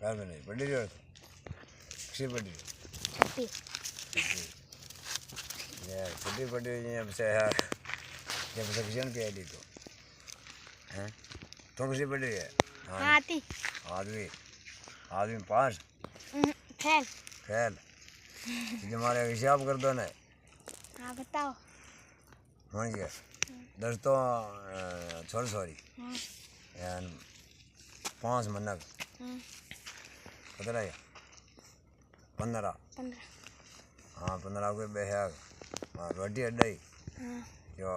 नहीं बड़ी जोर किसी बड़ी यार छोटी बड़ी ये से है जब से किसी ने पिया दी तो हैं तो किसी बड़ी है आती आदमी आदमी पास खेल खेल हमारे हिसाब कर दो ना हाँ बताओ मान गया दस तो छोड़ सॉरी यार 5 मनक कितना है 15 हाँ 15 को बेहद रोटी अड्डा ही जो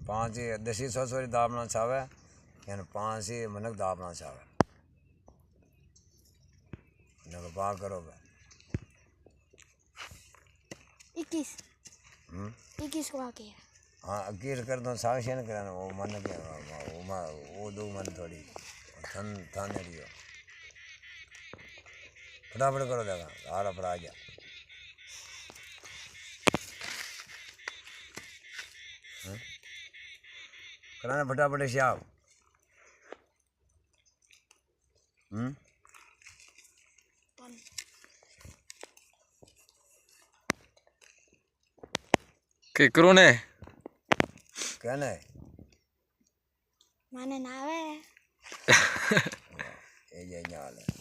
5 ही 10 ही 100 सॉरी दाबना चाहे यानी 5 ही मनक दाबना चाहे ना पा करो बे 21 को आके हाँ 21 कर दो साक्षी न कराना वो मन के वो दो मन थोड़ी थन रही हो फटाफट करो देगा आरा पर आ जा कराना फटाफट श्याम के करो ने कहना है माने ना आवे ये हाल है